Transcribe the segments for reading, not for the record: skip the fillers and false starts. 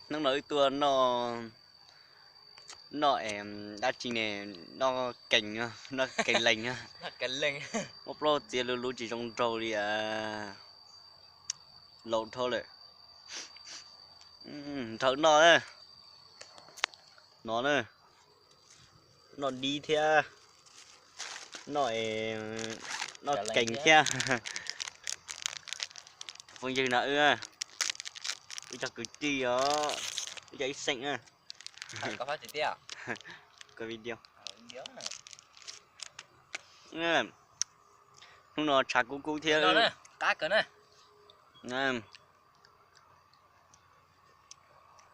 nó nói tua nó em đã chỉ này nó cành lành á Cái lệnh. một lô tiền lú chỉ trong trâu đi lộn thôiเลยthở nó đấy nó đi theo nó cành theo phong dừng nữa bây giờ cứ chi đó giấy xanh á Có phát chỉ tiêu. cái video Nhớ này. nè không nó chả cú theo Nó này, cá cỡ này. nè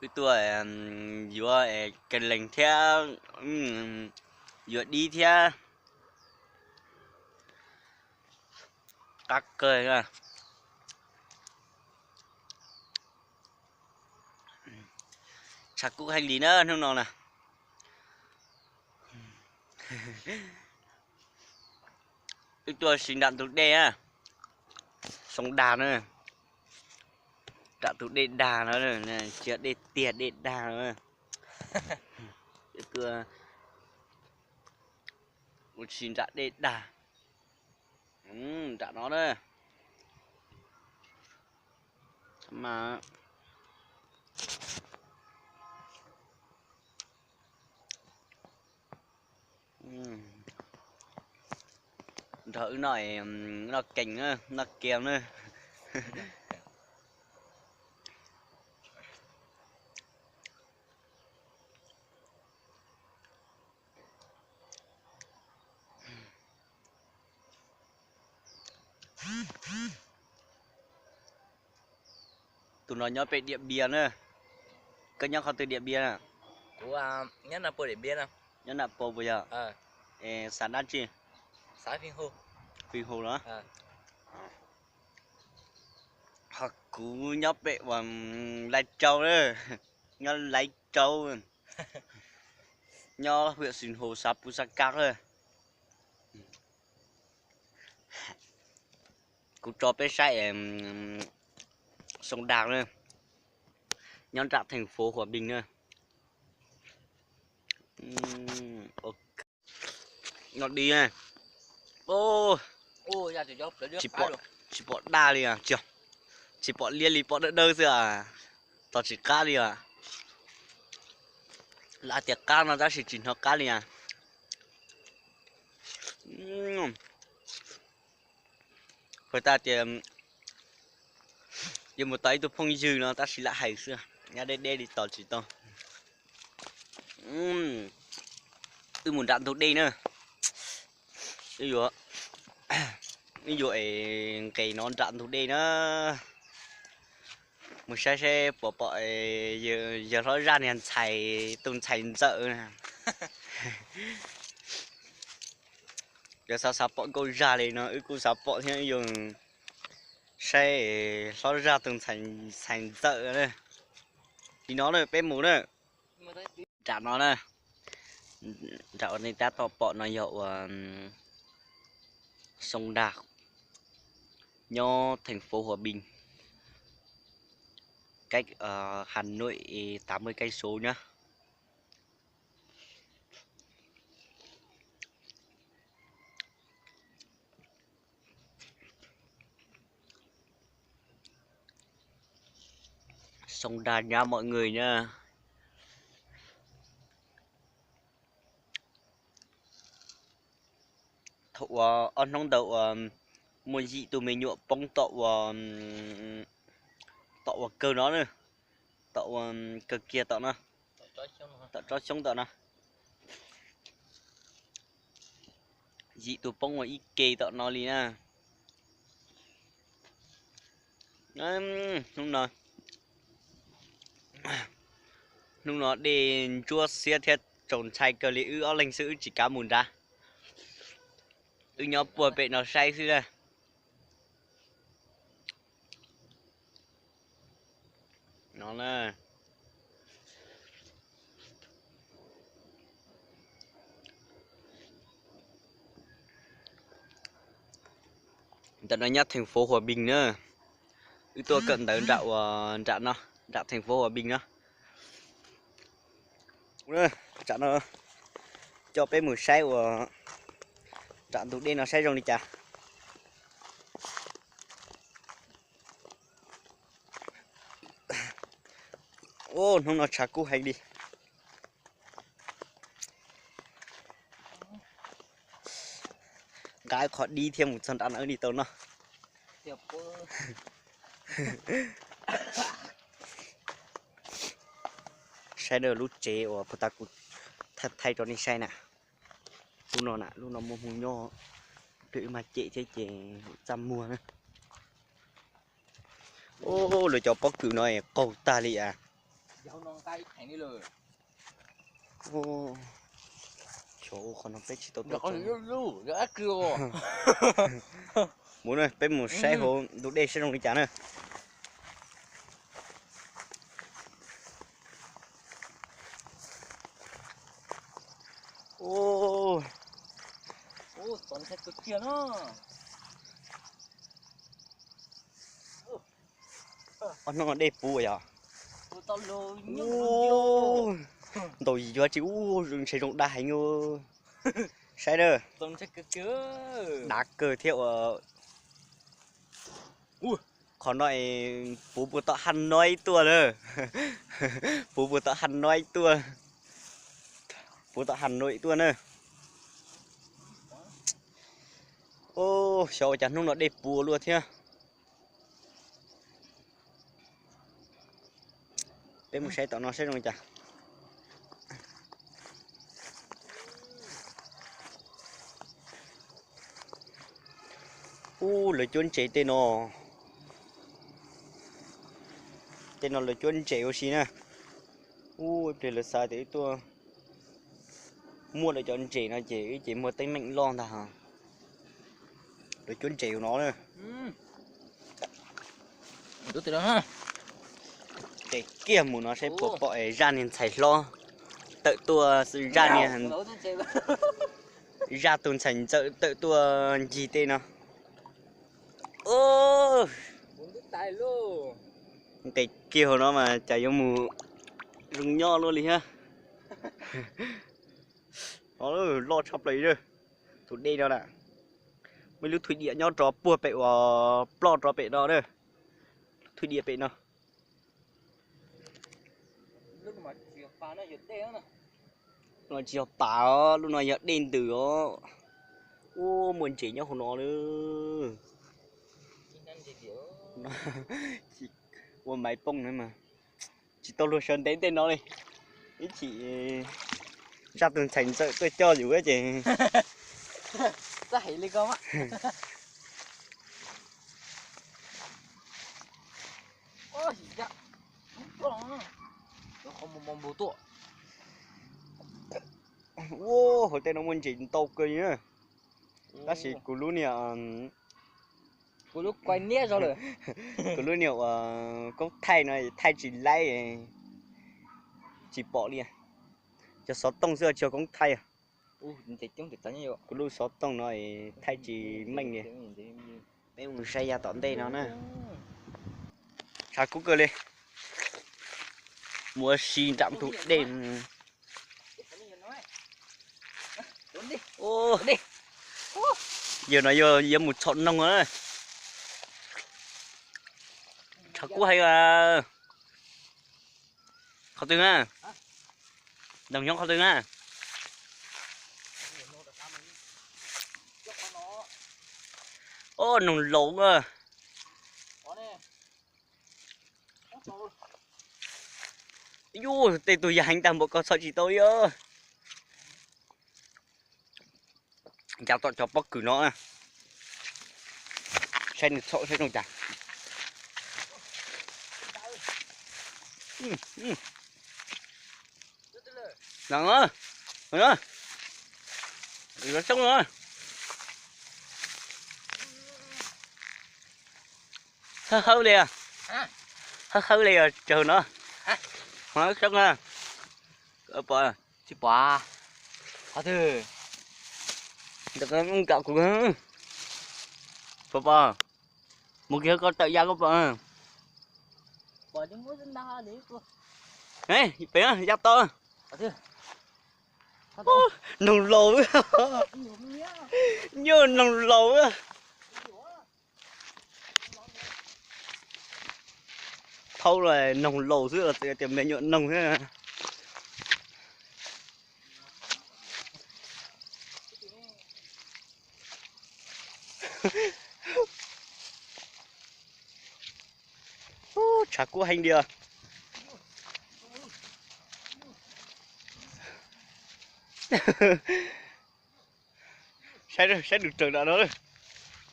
cái tuổi vừa cái lệnh theo vừa đi theo các cười à chả cú hành lý nữa không nó nè cái tuổi sinh đạn thuộc đê á sống đàn nữa đạn thuộc đê đà nó rồi nè chưa đê tiệt đê đà nữa cái tuổi một sinh đạn đê đà đạn nó đấy mà thử nói nó cành nữa nó kèm nữa tụi nó nhớ về Điện Biên nữa cân nhắc họ từ Điện Biên à Của nhất là bữa để biên à. nhớ là po bây giờ sản đan chi Sáng phim hô. phi hồ đó hoặc cú nhớ về và Lai Châu đấy nhớ Lai Châu nhớ huyện Sinh Hồ Sapusaka thôi cú cho bé sai sông Đào nữa nhớ ra thành phố Hòa Bình nữa ok nó đi này ô Ra từ dốc chỉ bỏ đa đi à chưa chỉ bỏ liên lý bỏ đỡ đâu rồi à tao chỉ cá đi à là tiệc cá nó ra chỉ chỉnh hợp cá đi à người ta thì dùng một tay tôi phong dư nó ta chỉ là hay xưa nhà đây đi tao chỉ tao tôi muốn đạn thuộc đây nữa ví dụ cái nón đạn thuộc đây nó một xe bỏ giờ nó ra nền xài tung xài dợ nè giờ sao bỏ câu ra này nó cô sao bỏ theo dùng xe nó ra tung xài dợ này thì nó này bé mù này chạm nó này chạm này ta to bỏ nó dậu sông Đạc nho thành phố Hòa Bình cách Hà Nội 80 cây số nhá sông Đà nha mọi người nha thụ ăn nông đậu mua gì tụi mình nhựa bông tậu cơ nó nữa tậu cơ kia tậu nó tậu cho chống tậu nó dị tụi bông mà ít kê tậu nó đi nha không nói lúc nó để chua xe thiết trộn chai cơ lý ư lành sự chỉ cá mùn ra nhỏ bùa bệ nó say xưa đây nó là tận nó nhắc thành phố Hòa Bình nữa tôi cận tới trạm nó ra thành phố Hòa Bình đó. Nữa, chả nó cho bé mùi say của chả tụi đi nó say rồi đi chả. Ô, nó chả cú hay đi. Gái khó đi thêm một chân ăn ở đi tàu nó. Tiệp bơ. Xe đờ lút chế ở phụ ta cũng thật thay cho đi xe nè. Lúc nó mua hùng nho tự mà chế trăm mua nữa. Ô, rồi cho bóc cử nói cầu ta lì à. Dạo non tay thành đi lời. Ô, chỗ con nó bé chỉ tốt Nó tốt. lưu, nó kêu. Muốn rồi, bé một xe hồ lúc đây sẽ không đi chán nữa. Ô, Toàn xe cực kia nó. nó đẹp vui à. Tao lôi nhung Ô, tôi gì cho chứ rừng sẽ rộng đại ngô. Xe đó, Toàn xe cực kia. đá cờ theo ở. Khó nói bố bố tao hẳn nói tua nữa. Bố tao hẳn nói tua. Bố tao hẳn nói tua nữa. Ô, sao chẳng nó đẹp bùa luôn thế. Bên một xe tao nó sẽ rồi chả. Lời chuôn chế tên nó. Tên nó lời chuôn chế ô xí nè. Đây là sao thế tua. Mua lời chuôn chế nó chỉ mua tay mạnh lon ta hả. Lời chuôn chế của nó nè. Đúng rồi đó ha. Cái kia mù nó sẽ bộ bọi ra nên xảy lo. Tự tua ra nên ra tuần thành tự tua gì tên nó. Ô, Tài luôn. cái kia của nó mà chả giống mù rừng nho luôn đi ha. Nó lo chọc lấy rồi. Tụi đây đó nè. Mấy lúc thủy địa nho trò bùa bệ plot trò bệ đó đây. Thủy địa bệ nó. Lúc mà chiều phá nó giật đen nè. Nó chiều bảo lúc này giật đen từ đó. Ô, muốn chỉ nhau của nó nữa. Ủa máy bông nữa mà. Chị tôi luôn sơn đến tên nó đi. Ý chị ra từng thành sợ tôi cho dù ấy chị. Ra hãy lên con á. Ôi dạ. Nó không một mong bố tụa. Ô, hồi tên nó muốn chỉ tàu cây nữa. Đó là của lúc nè. Cô lúc quay nét rồi rồi. Của lúc nè có thay này, thay chỉ lấy chỉ bỏ đi à. Cho xót tông xưa chưa có thay à. Thì chúng thì tao nhiều. Của lúc xót tông nó thay chỉ mạnh nè. Bé muốn xây ra tỏn đây nó nè. Sao cú cơ lên. Mua xin chạm tụt đêm. Ô, đi. Giờ nó giờ một chọn nông rồi. Chắc cú hay à. Khâu tương à. Đồng nhóm khâu tương à. Ô, nồng lộn à. Ui, tên tôi dành tầm một con sợi chỉ tôi ơ. Cháu tọa cho bóc cử nó à. Xem được sợi xem không chả. Nặng ơ. Nặng ơ. Nó xong rồi. Hơ đi à. Hơ đi à, chờ nó. Nó xong à. Ở bờ. Chị bà. Hả thử. Được không cậu cũng. Bờ. Một kia con tự ra có bờ. bỏ đi mua dân đa đấy cô. Này, bé giáp to. Ở đây. Nồng lầu á. Nhớ nồng lầu á. Thâu là nồng lầu chứ là tiệm này nhựa nồng thế à. Chả có hành đi à. Sẽ được trường đó rồi.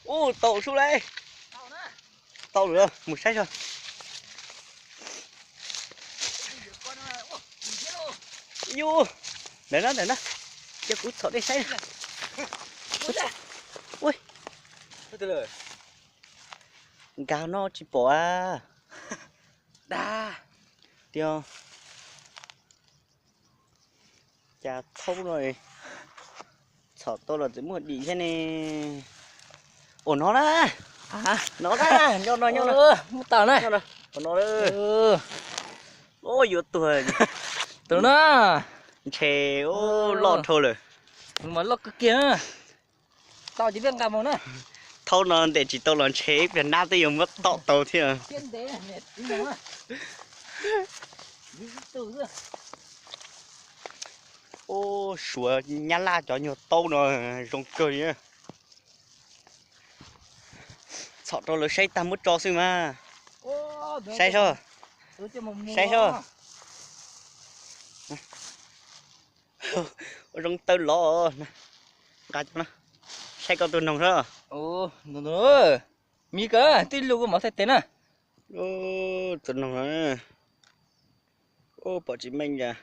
Ô, tàu xuống đây. Tàu nữa, một sách rồi. Vô. Để nó. Cho cút thọ đây sách. Ui. Từ từ. Gào nó chỉ bỏ à. Đa. Tiêu. Chà thông rồi. Sợ tôi là chỉ muốn đi thế này. Ồ nó đó. Hả? Nó đó, nhau nó. Một tàu này. Nhau nó. Nó đó. Ôi vô tuổi. Từ nó. Chè ô lọt thôi rồi. Mà lọt cái kia. Tao chỉ biết cầm một nữa. Thâu nó để chỉ tao làm chế Việt Nam tôi dùng mất tàu thế à. Tiên tế này mệt đi đâu á. Từ rồi. Ô sủa nhá la cho nhiều tàu nó rong cười á. Sợ tôi là say ta mất cho xí mà. Say sao? Say sao? Rong tơ lọ. Cá cho nó. Say con tôi nồng đó. Ồ, nó. Mi cơ, tí lúc mà thấy tên à. Ô tôi nồng à. Ô bỏ chị mình à.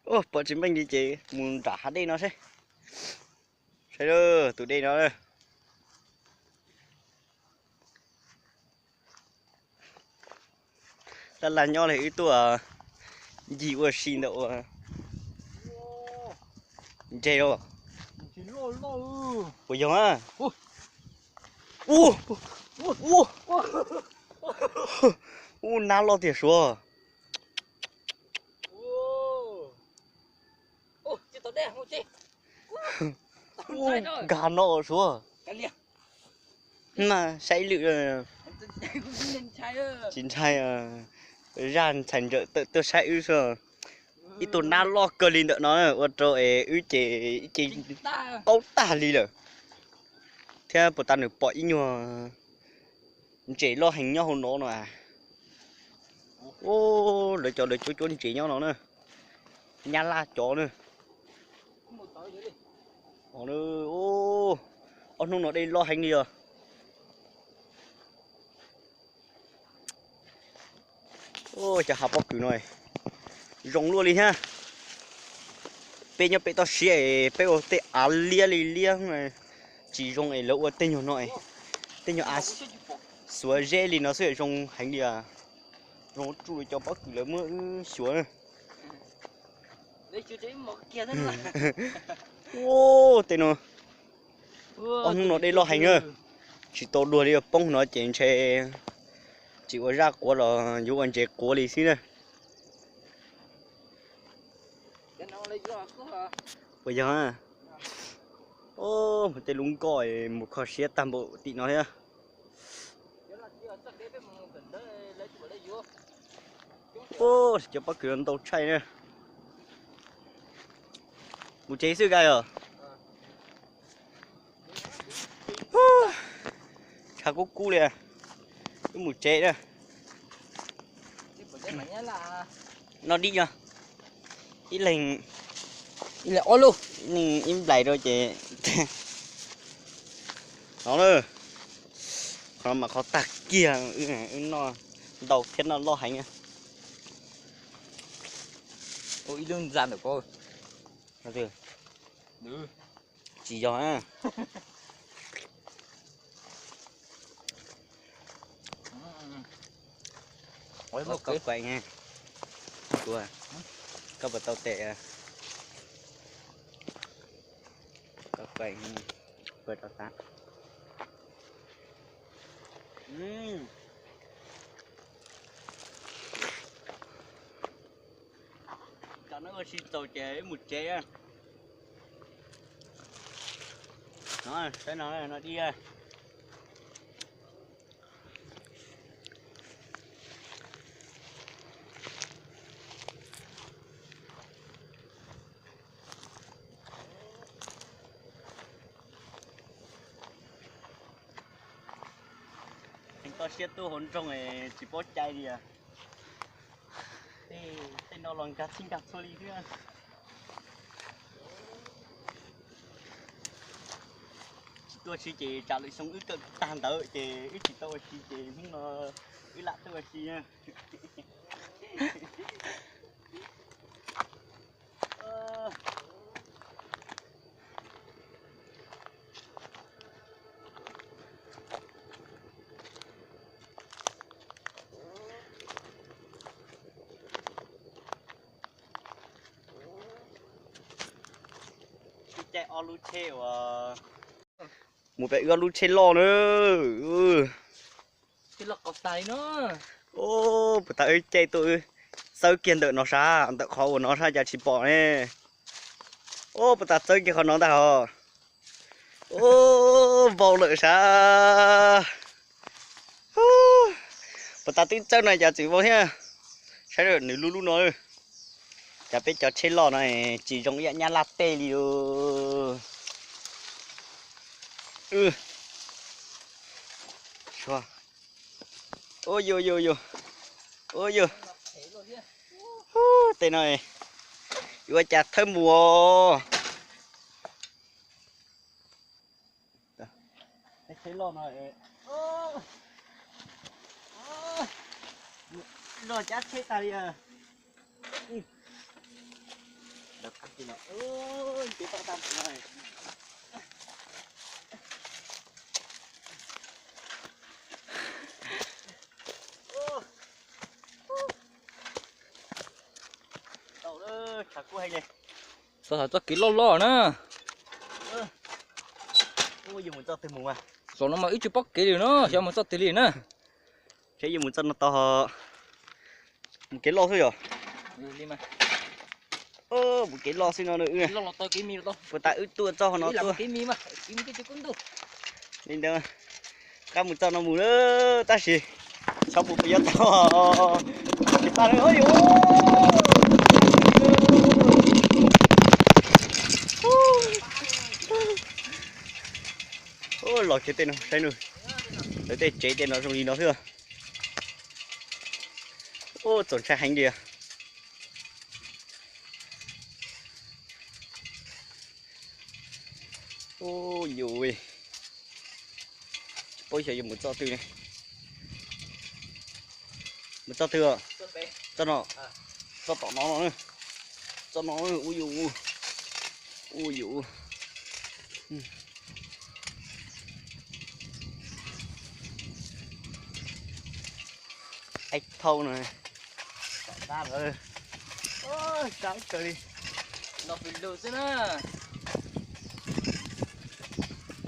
Ô bỏ chị mình đi chị. Muốn trả đi nó xem. Say đó, tụi đây nó đây. Là nhau này ít tuổi gì vừa xin đâu à chơi đâu bây giờ á nào lo tiền số chị tao đen, chị. gà nọ số Cái liền. mà say lựa chín trai à ran thành trợ tự say ư sao ít tuần nào lo cơ linh đỡ nó ở rồi ư chị tao ta đi rồi theo bộ ta được bỏ ít nhiều chỉ lo hành nhau nó à ô để cho chỉ nhau nó nữa nhà la chó nữa nó nữa ô ông không nó đây lo hành đi rồi ô chả học bóc kiểu này rong luôn đi ha bây giờ bây tao xé bây giờ tê á lia này chỉ rong ấy lâu tên nhỏ nội tên nhỏ á xóa dễ thì nó sẽ rong hành đi à rong chui cho bóc kiểu là mưa xóa này đấy chú chế một kia thế mà ô tên nó ông nó đây lo hành ơi chỉ tôi đùa đi bông nó chén chè chỉ có ra của là dù anh chè của đi xí này bây giờ à ô một tên lúng còi một kho xe tam bộ tị nói ha ô cho bác cường tàu chạy nè một chế sư gai à chả có cú nè cái một chế nè nó đi nhá ít lành đi lại luôn im lại rồi chị nó nữa còn mà có tạc kia nó đầu thiết nó lo hành à ôi đơn giản được cô nó từ chỉ gió à ôi một cốc quậy nha cua cốc vào tàu tệ à cốc quậy vừa tàu tát Cho nó xin tàu chế một chế á. Nó cái nó đi à. Anh có xe tu hồn trong này chỉ bó chay đi à. Thì nó lòng cá xin gặp xô ly nữa. Tôi chỉ trả lời xong ước cực tàn tới thì ít chỉ tôi chỉ không nó ít lạ tôi chỉ nha. Chạy Oluche và một bé Oluche lo nữa. Cái lọc cọc tài nó. Ô, bữa tới chạy tôi sao kiên đợi nó ra, đợi khó của nó ra giờ chỉ bỏ nè. Ô, bữa tới chơi kia khó nó ta hả? Ô, vào lợi ra. Bữa tới tin chơi này giờ chỉ vào nha. Sai rồi nếu lu lu nói. Giờ biết cho chơi lò này chỉ trong dạng nhà latte đi rồi. Chua. Ôi yo yo yo. Ôi yo. Tên này. Vừa chặt thơm mùa. Chơi lò này. Lò chặt chơi ta đi à. Được cắt gì nào. Ôi, cái tao tạm này. Đậu đó, chả cua hay này. Sao cho kỹ lo nữa. Ôi, giờ muốn cho thêm mùng à. Rồi nó mà ít chút bóc kỹ điều nó, sao mà cho tiền liền nữa. Thế giờ muốn cho nó to một cái lo thôi rồi. Đi mà. Một cái lo xin nó nữa. Lo to kỹ mi to. Vừa tại ướt tua cho nó tua. Kỹ mi mà, kỹ mi cái chú cũng đủ. Nên đâu. Các một cho nó mù nữa, ta xì. Sao một bây giờ to. Cái ta nữa ôi. Ôi lọt cái tên nó, đây nữa. Đấy tên chế tên nó trong gì nó thưa. Ô tổn tra hành đi à. Ôi dồi. Ôi trời một cho tư này. Một cho tư à. Cho nó. Cho tỏ nó nữa. Cho nó nữa. Ôi dồi. Ôi dồi. Ếch thâu này. Ra rồi. Ôi trắng trời đi. Nó bị lừa thế nè.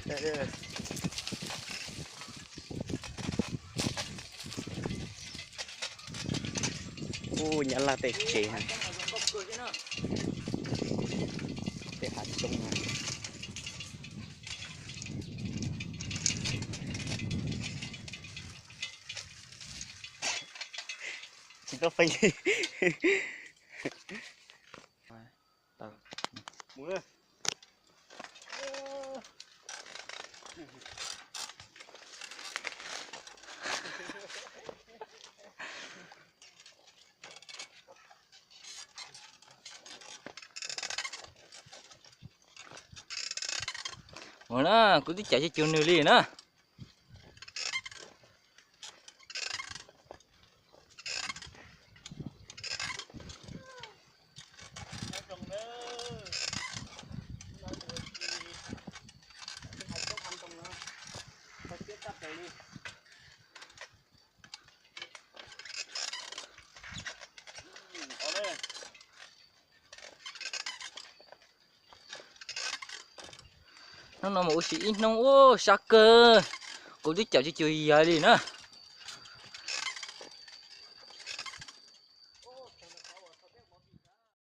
Đây đây. Ô nhãn là tệ chế này. Tệ hạt sông này. Chỉ có phanh. Muốn ơi. Mà nó cứ đi chạy cho chiều nhiều liền á. Nó mà ủi xí nó ô sắc cơ. Cô đi chạy cho chiều dài liền á.